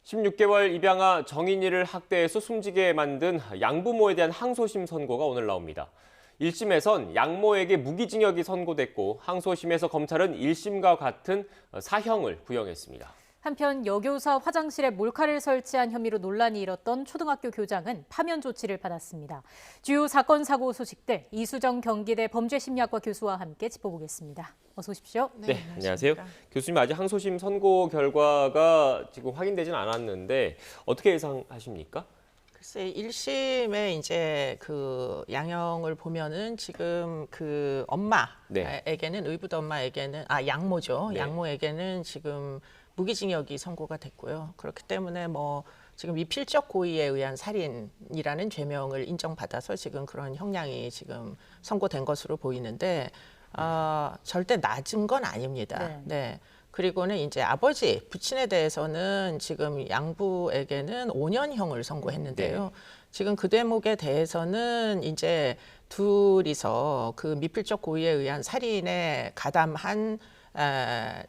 16개월 입양아 정인이를 학대해서 숨지게 만든 양부모에 대한 항소심 선고가 오늘 나옵니다. 1심에선 양모에게 무기징역이 선고됐고 항소심에서 검찰은 1심과 같은 사형을 구형했습니다. 한편 여교사 화장실에 몰카를 설치한 혐의로 논란이 일었던 초등학교 교장은 파면 조치를 받았습니다. 주요 사건 사고 소식들 이수정 경기대 범죄심리학과 교수와 함께 짚어보겠습니다. 어서 오십시오. 네, 안녕하세요. 교수님, 아직 항소심 선고 결과가 지금 확인되지는 않았는데 어떻게 예상하십니까? 글쎄, 1심에 이제 그 양형을 보면은 지금 그 엄마에게는 의붓 엄마에게는 양모죠. 네. 양모에게는 지금 무기징역이 선고가 됐고요. 그렇기 때문에 뭐 지금 미필적 고의에 의한 살인이라는 죄명을 인정받아서 지금 그런 형량이 지금 선고된 것으로 보이는데 절대 낮은 건 아닙니다. 네. 그리고는 이제 아버지, 부친에 대해서는 지금 양부에게는 5년형을 선고했는데요. 네. 지금 그 대목에 대해서는 이제 둘이서 그 미필적 고의에 의한 살인에 가담한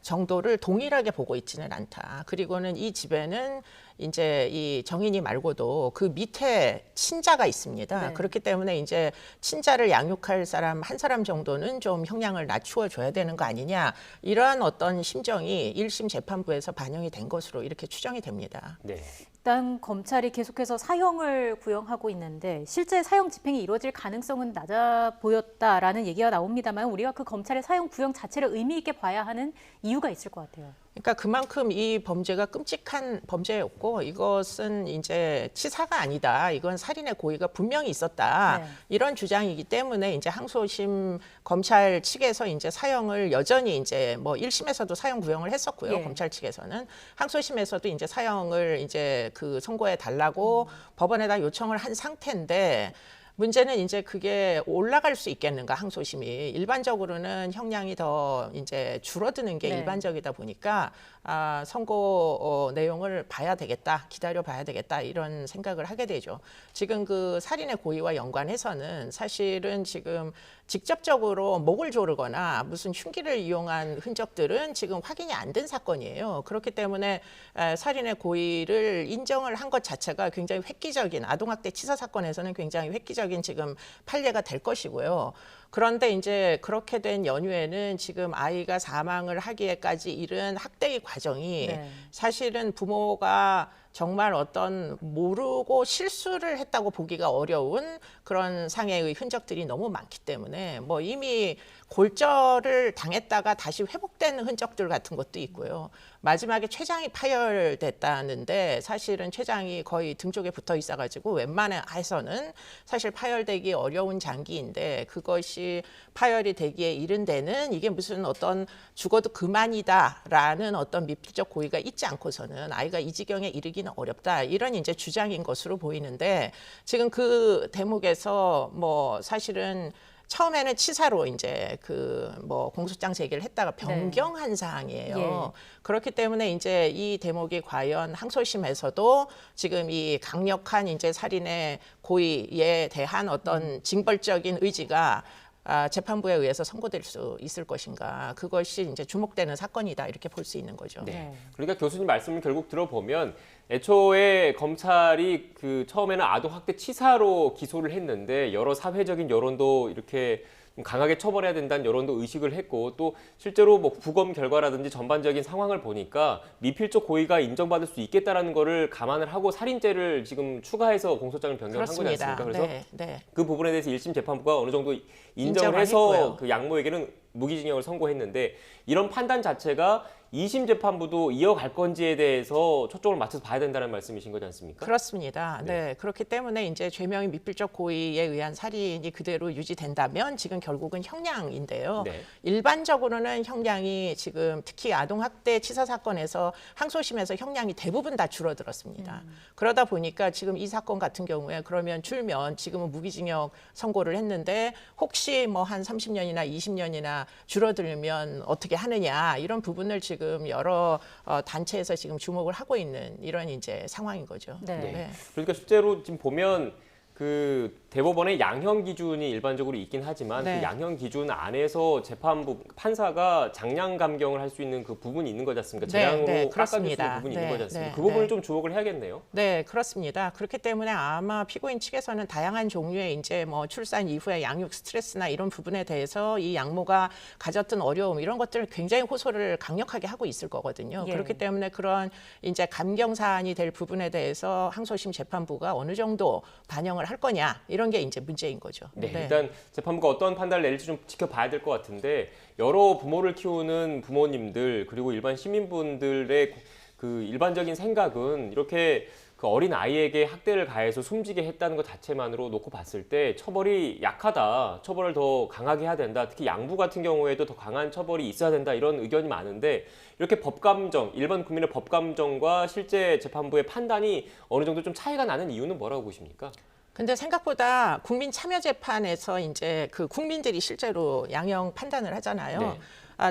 정도를 동일하게 보고 있지는 않다. 그리고는 이 집에는 이제 이 정인이 말고도 그 밑에 친자가 있습니다. 네. 그렇기 때문에 이제 친자를 양육할 사람 한 사람 정도는 좀 형량을 낮추어 줘야 되는 거 아니냐. 이러한 어떤 심정이 1심 재판부에서 반영이 된 것으로 이렇게 추정이 됩니다. 네. 일단 검찰이 계속해서 사형을 구형하고 있는데 실제 사형 집행이 이루어질 가능성은 낮아 보였다라는 얘기가 나옵니다만 우리가 그 검찰의 사형 구형 자체를 의미 있게 봐야 하는 이유가 있을 것 같아요. 그러니까 그만큼 이 범죄가 끔찍한 범죄였고 이것은 이제 치사가 아니다. 이건 살인의 고의가 분명히 있었다. 네. 이런 주장이기 때문에 이제 항소심 검찰 측에서 이제 사형을 여전히 이제 뭐 1심에서도 사형 구형을 했었고요. 예. 검찰 측에서는 항소심에서도 이제 사형을 이제 그 선고해 달라고 법원에다 요청을 한 상태인데 문제는 이제 그게 올라갈 수 있겠는가 항소심이 일반적으로는 형량이 더 이제 줄어드는 게 네. 일반적이다 보니까 선고 내용을 봐야 되겠다, 기다려 봐야 되겠다 이런 생각을 하게 되죠. 지금 그 살인의 고의와 연관해서는 사실은 지금 직접적으로 목을 조르거나 무슨 흉기를 이용한 흔적들은 지금 확인이 안 된 사건이에요. 그렇기 때문에 살인의 고의를 인정을 한 것 자체가 굉장히 획기적인 아동학대 치사 사건에서는 굉장히 획기적인 지금 판례가 될 것이고요. 그런데 이제 그렇게 된 연유에는 지금 아이가 사망을 하기에까지 이른 학대의 과정이 네. 사실은 부모가 정말 어떤 모르고 실수를 했다고 보기가 어려운 그런 상해의 흔적들이 너무 많기 때문에 뭐 이미 골절을 당했다가 다시 회복된 흔적들 같은 것도 있고요. 마지막에 췌장이 파열됐다는데 사실은 췌장이 거의 등 쪽에 붙어 있어가지고 웬만해서는 사실 파열되기 어려운 장기인데 그것이 파열이 되기에 이른 데는 이게 무슨 어떤 죽어도 그만이다라는 어떤 미필적 고의가 있지 않고서는 아이가 이 지경에 이르기는 어렵다. 이런 이제 주장인 것으로 보이는데 지금 그 대목에서 뭐 사실은 처음에는 치사로 이제 그 뭐 공소장 제기를 했다가 변경한 사항이에요. 예. 그렇기 때문에 이제 이 대목이 과연 항소심에서도 지금 이 강력한 이제 살인의 고의에 대한 어떤 징벌적인 의지가 재판부에 의해서 선고될 수 있을 것인가. 그것이 이제 주목되는 사건이다. 이렇게 볼 수 있는 거죠. 네. 그러니까 교수님 말씀을 결국 들어보면 애초에 검찰이 그 처음에는 아동학대 치사로 기소를 했는데 여러 사회적인 여론도 이렇게 좀 강하게 처벌해야 된다는 여론도 의식을 했고 또 실제로 뭐 부검 결과라든지 전반적인 상황을 보니까 미필적 고의가 인정받을 수 있겠다라는 거를 감안을 하고 살인죄를 지금 추가해서 공소장을 변경한 거지 그렇습니다. 않습니까? 그래서 네. 그 부분에 대해서 1심 재판부가 어느 정도 인정을 인정을 해서 했고요. 그 양모에게는 무기징역을 선고했는데 이런 판단 자체가 2심 재판부도 이어갈 건지에 대해서 초점을 맞춰서 봐야 된다는 말씀이신 거지 않습니까? 그렇습니다. 네. 그렇기 때문에 이제 죄명이 미필적 고의에 의한 살인이 그대로 유지된다면 지금 결국은 형량인데요. 네. 일반적으로는 형량이 지금 특히 아동학대 치사 사건에서 항소심에서 형량이 대부분 다 줄어들었습니다. 그러다 보니까 지금 이 사건 같은 경우에 그러면 줄면 지금은 무기징역 선고를 했는데 혹시 뭐 한 30년이나 20년이나 줄어들면 어떻게 하느냐 이런 부분을 지금 여러 단체에서 지금 주목을 하고 있는 이런 이제 상황인 거죠. 네. 네. 그러니까 실제로 지금 보면 그 대법원의 양형 기준이 일반적으로 있긴 하지만 네. 그 양형 기준 안에서 재판부 판사가 장량 감경을 할 수 있는 그 부분이 있는 거지 않습니까? 네, 재량으로 네, 깎아줄 수 있는 그렇습니다. 부분이 네, 있는 거지 않습니까? 네, 그 부분을 네. 좀 주목을 해야겠네요. 네, 그렇습니다. 그렇기 때문에 아마 피고인 측에서는 다양한 종류의 이제 뭐 출산 이후의 양육 스트레스나 이런 부분에 대해서 이 양모가 가졌던 어려움 이런 것들을 굉장히 호소를 강력하게 하고 있을 거거든요. 예. 그렇기 때문에 그런 이제 감경 사안이 될 부분에 대해서 항소심 재판부가 어느 정도 반영을 할 거냐 이런 게 이제 문제인 거죠. 네, 일단 재판부가 어떤 판단을 내릴지 좀 지켜봐야 될 것 같은데 여러 부모를 키우는 부모님들 그리고 일반 시민분들의 그 일반적인 생각은 이렇게 그 어린 아이에게 학대를 가해서 숨지게 했다는 것 자체만으로 놓고 봤을 때 처벌이 약하다, 처벌을 더 강하게 해야 된다, 특히 양부 같은 경우에도 더 강한 처벌이 있어야 된다 이런 의견이 많은데 이렇게 법감정, 일반 국민의 법감정과 실제 재판부의 판단이 어느 정도 좀 차이가 나는 이유는 뭐라고 보십니까? 근데 생각보다 국민 참여 재판에서 이제 그 국민들이 실제로 양형 판단을 하잖아요. 네.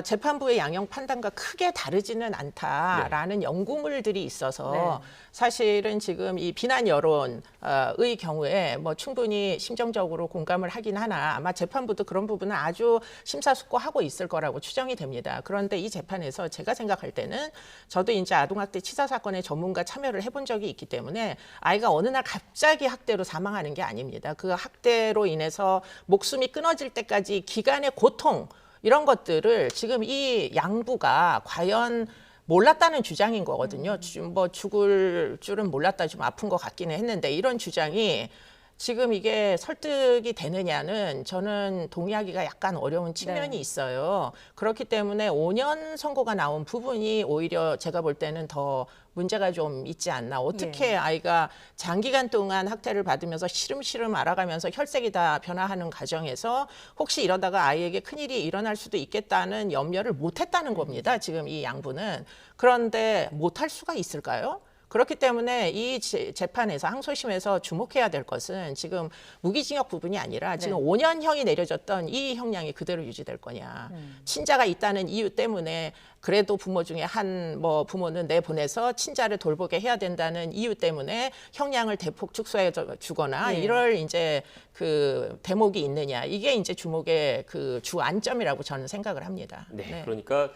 재판부의 양형 판단과 크게 다르지는 않다라는 연구물들이 있어서 네. 사실은 지금 이 비난 여론의 경우에 뭐 충분히 심정적으로 공감을 하긴 하나 아마 재판부도 그런 부분은 아주 심사숙고하고 있을 거라고 추정이 됩니다. 그런데 이 재판에서 제가 생각할 때는 저도 이제 아동학대 치사 사건의 전문가 참여를 해본 적이 있기 때문에 아이가 어느 날 갑자기 학대로 사망하는 게 아닙니다. 그 학대로 인해서 목숨이 끊어질 때까지 기간의 고통 이런 것들을 지금 이 양부가 과연 몰랐다는 주장인 거거든요. 뭐 죽을 줄은 몰랐다 좀 아픈 것 같기는 했는데 이런 주장이 지금 이게 설득이 되느냐는 저는 동의하기가 약간 어려운 측면이 네. 있어요. 그렇기 때문에 5년 선고가 나온 부분이 오히려 제가 볼 때는 더 문제가 좀 있지 않나. 어떻게 아이가 장기간 동안 학대를 받으면서 시름시름 알아가면서 혈색이 다 변화하는 과정에서 혹시 이러다가 아이에게 큰일이 일어날 수도 있겠다는 염려를 못했다는 겁니다. 지금 이 양부는. 그런데 못할 수가 있을까요? 그렇기 때문에 이 재판에서 항소심에서 주목해야 될 것은 지금 무기징역 부분이 아니라 지금 5년형이 내려졌던 이 형량이 그대로 유지될 거냐. 친자가 있다는 이유 때문에 그래도 부모 중에 한 뭐 부모는 내보내서 친자를 돌보게 해야 된다는 이유 때문에 형량을 대폭 축소해 주거나 이럴 이제 그 대목이 있느냐. 이게 이제 주목의 그 주 안점이라고 저는 생각을 합니다. 네. 그러니까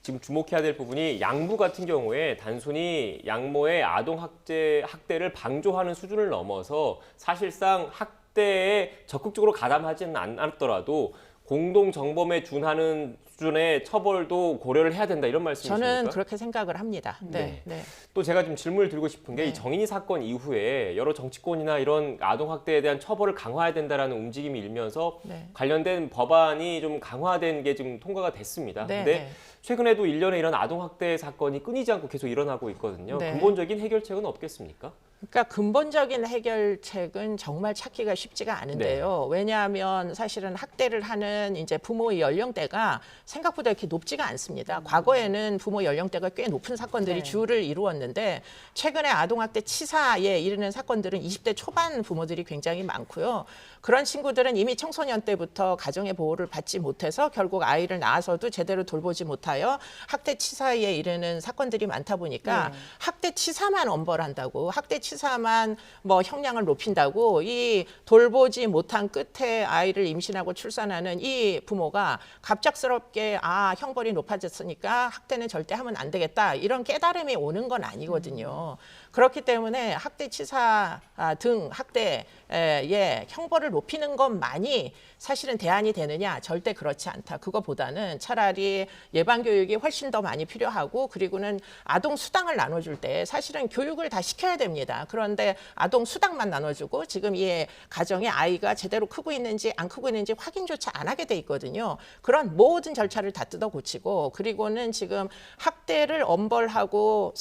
지금 주목해야 될 부분이 양부 같은 경우에 단순히 양모의 아동 학대를 방조하는 수준을 넘어서 사실상 학대에 적극적으로 가담하지는 않았더라도 공동 정범에 준하는 수준의 처벌도 고려를 해야 된다 이런 말씀이십니까? 저는 그렇게 생각을 합니다. 네. 네. 또 제가 좀 질문을 드리고 싶은 게 이 정인이 사건 이후에 여러 정치권이나 이런 아동 학대에 대한 처벌을 강화해야 된다라는 움직임이 일면서 관련된 법안이 좀 강화된 게 지금 통과가 됐습니다. 네, 근데 네. 최근에도 일련의 이런 아동 학대 사건이 끊이지 않고 계속 일어나고 있거든요. 네. 근본적인 해결책은 없겠습니까? 그러니까 근본적인 해결책은 정말 찾기가 쉽지가 않은데요. 왜냐하면 사실은 학대를 하는 이제 부모의 연령대가 생각보다 이렇게 높지가 않습니다. 과거에는 부모 연령대가 꽤 높은 사건들이 주를 이루었는데 최근에 아동학대 치사에 이르는 사건들은 20대 초반 부모들이 굉장히 많고요. 그런 친구들은 이미 청소년 때부터 가정의 보호를 받지 못해서 결국 아이를 낳아서도 제대로 돌보지 못하여 학대 치사에 이르는 사건들이 많다 보니까 학대 치사만 엄벌한다고 학대 치사만 뭐 형량을 높인다고 이 돌보지 못한 끝에 아이를 임신하고 출산하는 이 부모가 갑작스럽게 형벌이 높아졌으니까 학대는 절대 하면 안 되겠다 이런 깨달음이 오는 건 아니거든요. 그렇기 때문에 학대 치사 등 학대의 형벌을 높이는 것만이 사실은 대안이 되느냐? 절대 그렇지 않다. 그거보다는 차라리 예방 교육이 훨씬 더 많이 필요하고 그리고는 아동 수당을 나눠줄 때 사실은 교육을 다 시켜야 됩니다. 그런데 아동 수당만 나눠주고 지금 이 가정에 아이가 제대로 크고 있는지 안 크고 있는지 확인조차 안 하게 돼 있거든요. 그런 모든 절차를 다 뜯어 고치고 그리고는 지금 학대를 엄벌하고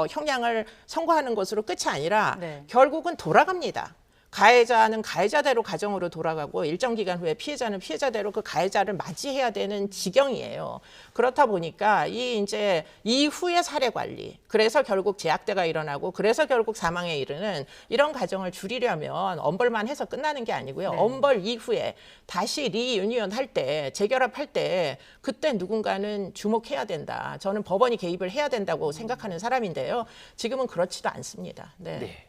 형량을 선고하는 것으로 끝이 아니라 결국은 돌아갑니다. 가해자는 가해자대로 가정으로 돌아가고 일정 기간 후에 피해자는 피해자대로 그 가해자를 맞이해야 되는 지경이에요. 그렇다 보니까 이제 이후의 사례 관리, 그래서 결국 재학대가 일어나고 그래서 결국 사망에 이르는 이런 과정을 줄이려면 엄벌만 해서 끝나는 게 아니고요. 엄벌 이후에 다시 리유니언 할 때, 재결합할 때 그때 누군가는 주목해야 된다. 저는 법원이 개입을 해야 된다고 생각하는 사람인데요. 지금은 그렇지도 않습니다. 네.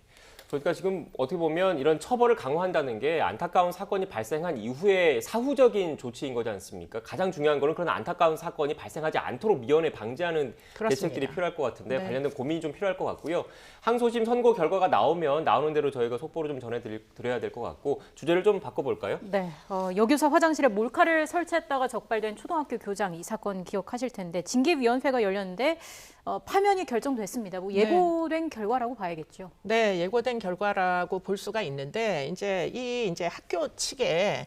그러니까 지금 어떻게 보면 이런 처벌을 강화한다는 게 안타까운 사건이 발생한 이후에 사후적인 조치인 거지 않습니까? 가장 중요한 거는 그런 안타까운 사건이 발생하지 않도록 미연에 방지하는 그렇습니다. 대책들이 필요할 것 같은데 네. 관련된 고민이 좀 필요할 것 같고요. 항소심 선고 결과가 나오면 나오는 대로 저희가 속보를 좀 전해드려야 될 것 같고 주제를 좀 바꿔볼까요? 네, 여교사 화장실에 몰카를 설치했다가 적발된 초등학교 교장 이 사건 기억하실 텐데 징계위원회가 열렸는데 파면이 결정됐습니다. 뭐 예고된 결과라고 봐야겠죠. 네, 예고된 결과라고 볼 수가 있는데 이제 학교 측에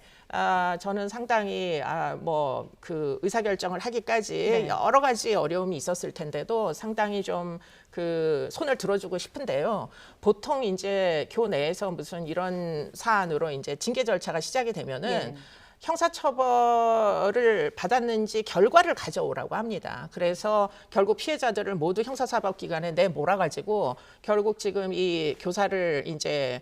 저는 상당히 뭐 그 의사결정을 하기까지 네. 여러 가지 어려움이 있었을 텐데도 상당히 좀 그 손을 들어주고 싶은데요. 보통 이제 교내에서 무슨 이런 사안으로 이제 징계 절차가 시작이 되면은 예. 형사처벌을 받았는지 결과를 가져오라고 합니다. 그래서 결국 피해자들을 모두 형사사법기관에 내몰아가지고 결국 지금 이 교사를 이제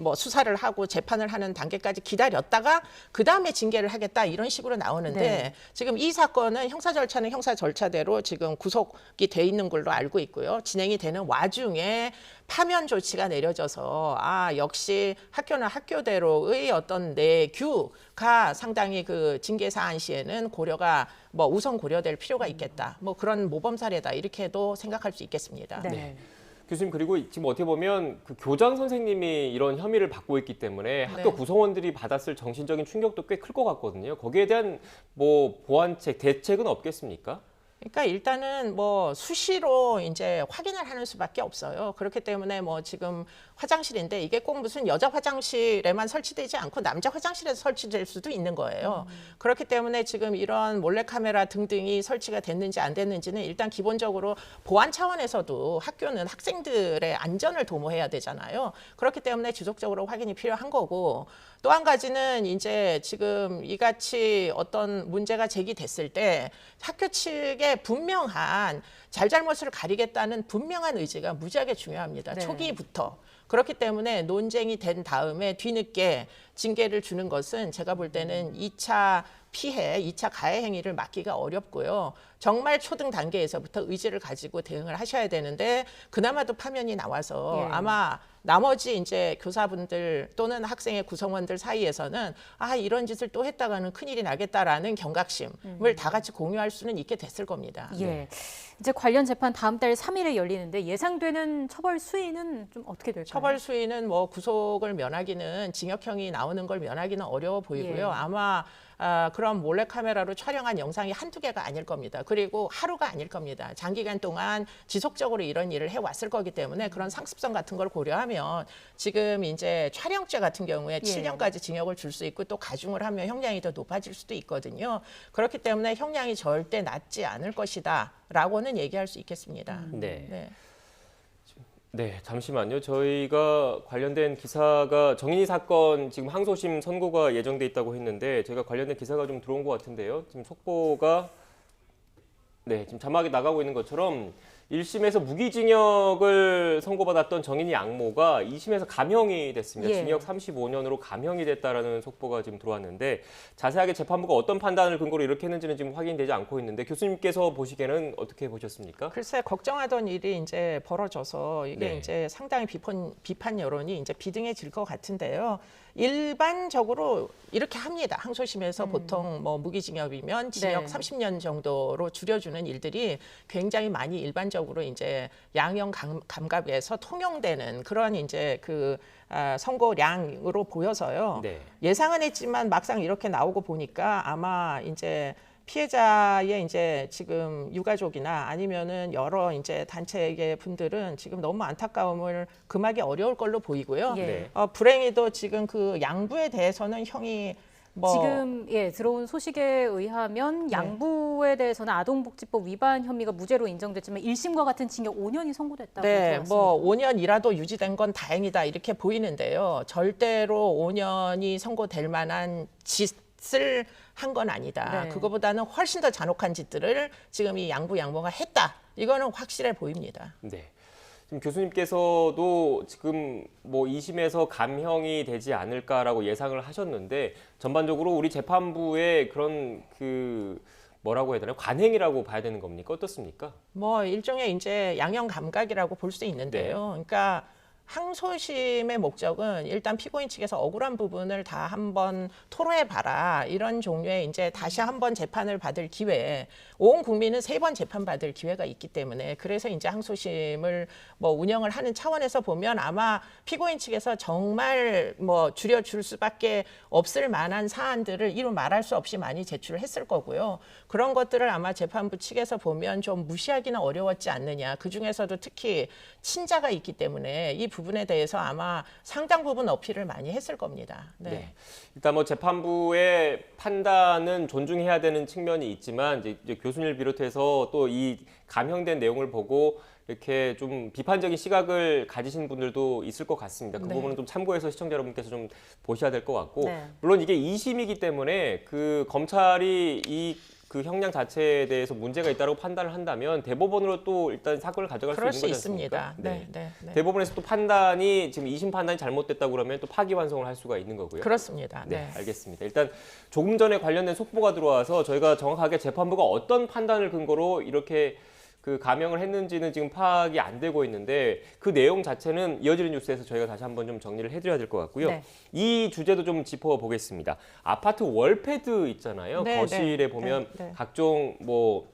뭐 수사를 하고 재판을 하는 단계까지 기다렸다가 그 다음에 징계를 하겠다 이런 식으로 나오는데 네. 지금 이 사건은 형사 절차는 형사 절차대로 지금 구속이 돼 있는 걸로 알고 있고요. 진행이 되는 와중에 파면 조치가 내려져서 역시 학교는 학교대로의 어떤 내규가 상당히 그 징계 사안 시에는 고려가 뭐 우선 고려될 필요가 있겠다. 뭐 그런 모범 사례다 이렇게도 생각할 수 있겠습니다. 네. 교수님 그리고 지금 어떻게 보면 그 교장 선생님이 이런 혐의를 받고 있기 때문에 학교 네. 구성원들이 받았을 정신적인 충격도 꽤 클 것 같거든요. 거기에 대한 뭐 보완책, 대책은 없겠습니까? 그러니까 일단은 뭐 수시로 이제 확인을 하는 수밖에 없어요. 그렇기 때문에 뭐 지금 화장실인데 이게 꼭 무슨 여자 화장실에만 설치되지 않고 남자 화장실에서 설치될 수도 있는 거예요. 그렇기 때문에 지금 이런 몰래카메라 등등이 설치가 됐는지 안 됐는지는 일단 기본적으로 보안 차원에서도 학교는 학생들의 안전을 도모해야 되잖아요. 그렇기 때문에 지속적으로 확인이 필요한 거고 또 한 가지는 이제 지금 이같이 어떤 문제가 제기됐을 때 학교 측에 분명한 잘잘못을 가리겠다는 분명한 의지가 무지하게 중요합니다. 네. 초기부터. 그렇기 때문에 논쟁이 된 다음에 뒤늦게 징계를 주는 것은 제가 볼 때는 2차 피해, 2차 가해 행위를 막기가 어렵고요. 정말 초등 단계에서부터 의지를 가지고 대응을 하셔야 되는데 그나마도 파면이 나와서 예. 아마 나머지 이제 교사분들 또는 학생의 구성원들 사이에서는 이런 짓을 또 했다가는 큰일이 나겠다라는 경각심을 다 같이 공유할 수는 있게 됐을 겁니다. 예. 이제 관련 재판 다음 달 3일에 열리는데 예상되는 처벌 수위는 좀 어떻게 될까요? 처벌 수위는 뭐 구속을 면하기는 징역형이 나오는 걸 면하기는 어려워 보이고요. 예. 아마 그런 몰래카메라로 촬영한 영상이 한두 개가 아닐 겁니다. 그리고 하루가 아닐 겁니다. 장기간 동안 지속적으로 이런 일을 해왔을 거기 때문에 그런 상습성 같은 걸 고려하면 지금 이제 촬영죄 같은 경우에 7년까지 징역을 줄 수 있고 또 가중을 하면 형량이 더 높아질 수도 있거든요. 그렇기 때문에 형량이 절대 낮지 않을 것이다 라고는 얘기할 수 있겠습니다. 네. 네, 잠시만요. 저희가 관련된 기사가 정인이 사건 지금 항소심 선고가 예정돼 있다고 했는데 제가 관련된 기사가 좀 들어온 것 같은데요. 지금 속보가 지금 자막이 나가고 있는 것처럼 1심에서 무기징역을 선고받았던 정인이 양모가 2심에서 감형이 됐습니다. 예. 징역 35년으로 감형이 됐다라는 속보가 지금 들어왔는데 자세하게 재판부가 어떤 판단을 근거로 이렇게 했는지는 지금 확인되지 않고 있는데 교수님께서 보시기에는 어떻게 보셨습니까? 글쎄 걱정하던 일이 이제 벌어져서 이게 네. 이제 상당히 비판 여론이 이제 비등해질 것 같은데요. 일반적으로 이렇게 합니다. 항소심에서 보통 뭐 무기징역이면 징역 네. 30년 정도로 줄여주는 일들이 굉장히 많이 일반적으로 이제 양형 감갑에서 통용되는 그런 이제 선고량으로 보여서요. 네. 예상은 했지만 막상 이렇게 나오고 보니까 아마 이제 피해자의 이제 지금 유가족이나 아니면은 여러 이제 단체의 분들은 지금 너무 안타까움을 금하기 어려울 걸로 보이고요. 예. 불행히도 지금 그 양부에 대해서는 형이 지금 들어온 소식에 의하면 네. 양부에 대해서는 아동복지법 위반 혐의가 무죄로 인정됐지만 1심과 같은 징역 5년이 선고됐다고 들었습니다. 뭐 5년이라도 유지된 건 다행이다 이렇게 보이는데요. 절대로 5년이 선고될 만한 짓을 한 건 아니다. 네. 그거보다는 훨씬 더 잔혹한 짓들을 지금 이 양부가 했다. 이거는 확실해 보입니다. 네. 지금 교수님께서도 지금 뭐 2심에서 감형이 되지 않을까라고 예상을 하셨는데 전반적으로 우리 재판부의 그런 뭐라고 해야 되나요? 관행이라고 봐야 되는 겁니까? 어떻습니까? 뭐 일종의 이제 양형 감각이라고 볼 수 있는데요. 그러니까 항소심의 목적은 일단 피고인 측에서 억울한 부분을 다 한번 토로해봐라, 이런 종류의 이제 다시 한번 재판을 받을 기회, 온 국민은 3번 재판받을 기회가 있기 때문에, 그래서 이제 항소심을 뭐 운영을 하는 차원에서 보면 아마 피고인 측에서 정말 뭐 줄여줄 수밖에 없을 만한 사안들을 이루 말할 수 없이 많이 제출을 했을 거고요. 그런 것들을 아마 재판부 측에서 보면 좀 무시하기는 어려웠지 않느냐. 그중에서도 특히 친자가 있기 때문에 이 부분에 대해서 아마 상당 부분 어필을 많이 했을 겁니다. 네. 네. 일단 뭐 재판부의 판단은 존중해야 되는 측면이 있지만 이제 교수님을 비롯해서 또 이 감형된 내용을 보고 이렇게 좀 비판적인 시각을 가지신 분들도 있을 것 같습니다. 그 네. 부분은 좀 참고해서 시청자 여러분께서 좀 보셔야 될 것 같고, 네. 물론 이게 2심이기 때문에 그 검찰이 그 형량 자체에 대해서 문제가 있다고 판단을 한다면 대법원으로 또 일단 사건을 가져갈 수 그럴 있는 수 거지 않습니까? 있습니다. 네. 네. 네. 대법원에서 또 판단이 지금 2심 판단이 잘못됐다고 그러면 또 파기환송을 할 수가 있는 거고요. 그렇습니다. 네, 네. 알겠습니다. 일단 조금 전에 관련된 속보가 들어와서 저희가 정확하게 재판부가 어떤 판단을 근거로 이렇게 그 감형을 했는지는 지금 파악이 안 되고 있는데, 그 내용 자체는 이어지는 뉴스에서 저희가 다시 한번 좀 정리를 해드려야 될 것 같고요. 네. 이 주제도 좀 짚어보겠습니다. 아파트 월패드 있잖아요. 네, 거실에 네, 보면 네, 네. 각종 뭐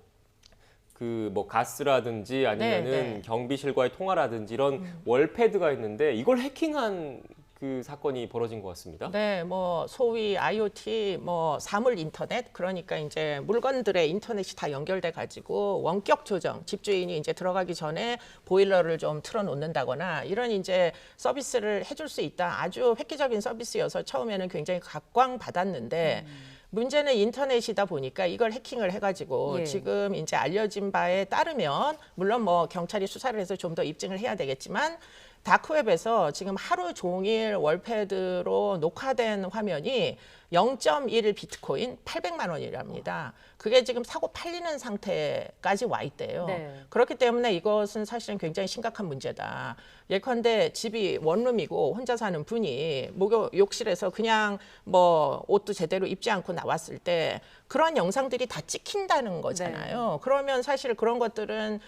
가스라든지 아니면은 네. 경비실과의 통화라든지 이런 월패드가 있는데 이걸 해킹한 그 사건이 벌어진 것 같습니다. 네, 뭐 소위 IoT, 뭐 사물 인터넷, 그러니까 이제 물건들의 인터넷이 다 연결돼 가지고 원격 조정, 집주인이 이제 들어가기 전에 보일러를 좀 틀어놓는다거나 이런 이제 서비스를 해줄 수 있다. 아주 획기적인 서비스여서 처음에는 굉장히 각광받았는데. 문제는 인터넷이다 보니까 이걸 해킹을 해가지고 예. 지금 이제 알려진 바에 따르면, 물론 뭐 경찰이 수사를 해서 좀 더 입증을 해야 되겠지만, 다크웹에서 지금 하루 종일 월패드로 녹화된 화면이 0.1 비트코인 800만 원이랍니다. 그게 지금 사고 팔리는 상태까지 와 있대요. 네. 그렇기 때문에 이것은 사실은 굉장히 심각한 문제다. 예컨대 집이 원룸이고 혼자 사는 분이 욕실에서 그냥 뭐 옷도 제대로 입지 않고 나왔을 때 그런 영상들이 다 찍힌다는 거잖아요. 그러면 사실 그런 것들은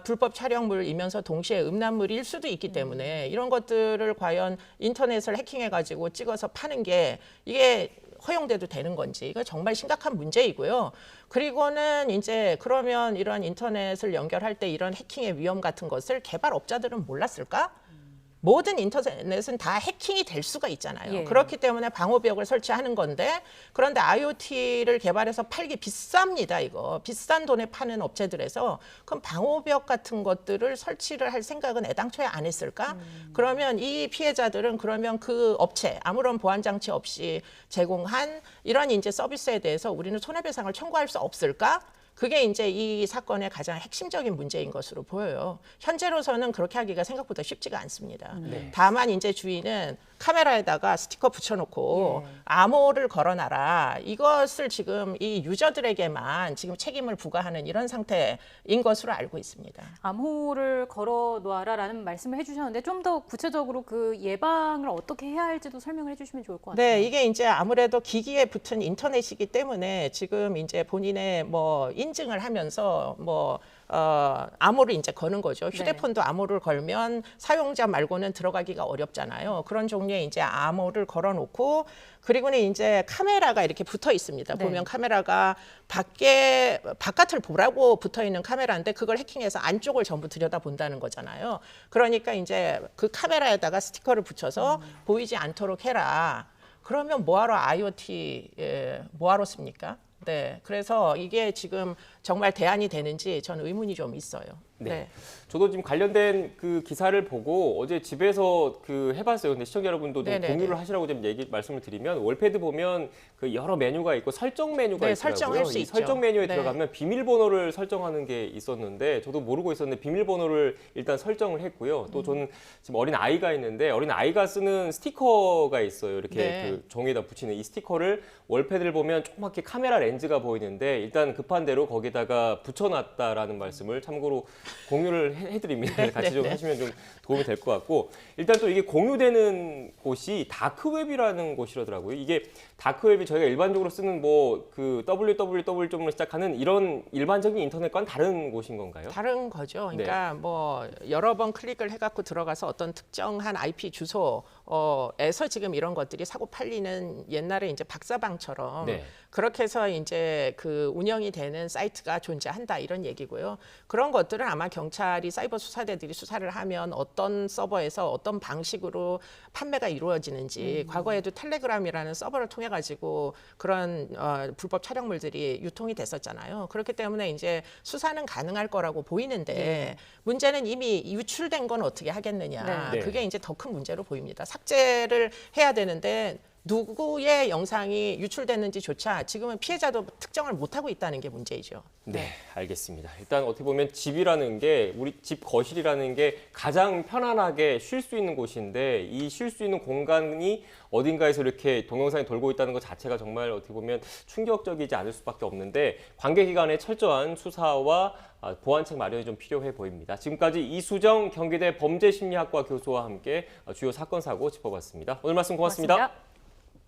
불법 촬영물이면서 동시에 음란물일 수도 있기 때문에 이런 것들을 과연 인터넷을 해킹해가지고 찍어서 파는 게 이게 허용돼도 되는 건지, 이거 정말 심각한 문제이고요. 그리고는 이제 그러면 이런 인터넷을 연결할 때 이런 해킹의 위험 같은 것을 개발업자들은 몰랐을까? 모든 인터넷은 다 해킹이 될 수가 있잖아요. 예. 그렇기 때문에 방호벽을 설치하는 건데, 그런데 IoT를 개발해서 팔기 비쌉니다. 이거 비싼 돈에 파는 업체들에서 그럼 방호벽 같은 것들을 설치를 할 생각은 애당초에 안 했을까? 그러면 이 피해자들은 그러면 그 업체 아무런 보안 장치 없이 제공한 이런 이제 서비스에 대해서 우리는 손해배상을 청구할 수 없을까? 그게 이제 이 사건의 가장 핵심적인 문제인 것으로 보여요. 현재로서는 그렇게 하기가 생각보다 쉽지가 않습니다. 다만 이제 주인은 카메라에다가 스티커 붙여놓고 암호를 걸어놔라. 이것을 지금 이 유저들에게만 지금 책임을 부과하는 이런 상태인 것으로 알고 있습니다. 암호를 걸어 놓아라라는 말씀을 해주셨는데 좀 더 구체적으로 그 예방을 어떻게 해야 할지도 설명을 해주시면 좋을 것 같아요. 네, 이게 이제 아무래도 기기에 붙은 인터넷이기 때문에 지금 이제 본인의 뭐 인증을 하면서 뭐 암호를 이제 거는 거죠. 휴대폰도 암호를 걸면 사용자 말고는 들어가기가 어렵잖아요. 그런 종류의 이제 암호를 걸어놓고, 그리고는 이제 카메라가 이렇게 붙어 있습니다. 네. 보면 카메라가 바깥을 보라고 붙어 있는 카메라인데 그걸 해킹해서 안쪽을 전부 들여다 본다는 거잖아요. 그러니까 이제 그 카메라에다가 스티커를 붙여서 보이지 않도록 해라. 그러면 뭐하러 IoT 뭐하러 씁니까? 네, 그래서 이게 지금 정말 대안이 되는지 저는 의문이 좀 있어요. 네. 저도 지금 관련된 그 기사를 보고 어제 집에서 그 해봤어요. 근데 시청자 여러분도 좀 네네네. 공유를 하시라고 좀 말씀을 드리면, 월패드 보면 그 여러 메뉴가 있고 설정 메뉴가 네, 있더라고요. 설정할 수 이 있죠. 설정 메뉴에 네. 들어가면 비밀번호를 설정하는 게 있었는데 저도 모르고 있었는데 비밀번호를 일단 설정을 했고요. 또 저는 지금 어린 아이가 있는데 어린 아이가 쓰는 스티커가 있어요. 이렇게 네. 그 종이에다 붙이는 이 스티커를 월패드를 보면 조그맣게 카메라 렌즈가 보이는데 일단 급한 대로 거기다가 붙여놨다라는 말씀을 참고로 공유를 해드립니다. 네, 같이 네, 좀 네. 하시면 좀 도움이 될 것 같고 일단 또 이게 공유되는 곳이 다크웹이라는 곳이라더라고요. 이게 다크웹이 저희가 일반적으로 쓰는 뭐 그 www.으로 시작하는 이런 일반적인 인터넷과는 다른 곳인 건가요? 다른 거죠. 네. 그러니까 뭐 여러 번 클릭을 해갖고 들어가서 어떤 특정한 IP 주소에서 지금 이런 것들이 사고 팔리는 옛날에 이제 박사방처럼 네. 그렇게 해서 이제 그 운영이 되는 사이트가 존재한다 이런 얘기고요. 그런 것들은 아마 경찰이 사이버 수사대들이 수사를 하면 어떤 서버에서 어떤 방식으로 판매가 이루어지는지 과거에도 텔레그램이라는 서버를 통해 가지고 그런 불법 촬영물들이 유통이 됐었잖아요. 그렇기 때문에 이제 수사는 가능할 거라고 보이는데 문제는 이미 유출된 건 어떻게 하겠느냐. 네. 그게 이제 더 큰 문제로 보입니다. 삭제를 해야 되는데 누구의 영상이 유출됐는지조차 지금은 피해자도 특정을 못하고 있다는 게 문제이죠. 네, 알겠습니다. 일단 어떻게 보면 집이라는 게 우리 집 거실이라는 게 가장 편안하게 쉴 수 있는 곳인데 이 쉴 수 있는 공간이 어딘가에서 이렇게 동영상이 돌고 있다는 것 자체가 정말 어떻게 보면 충격적이지 않을 수밖에 없는데 관계기관의 철저한 수사와 보완책 마련이 좀 필요해 보입니다. 지금까지 이수정 경기대 범죄심리학과 교수와 함께 주요 사건 사고 짚어봤습니다. 오늘 말씀 고맙습니다. 고맙습니다.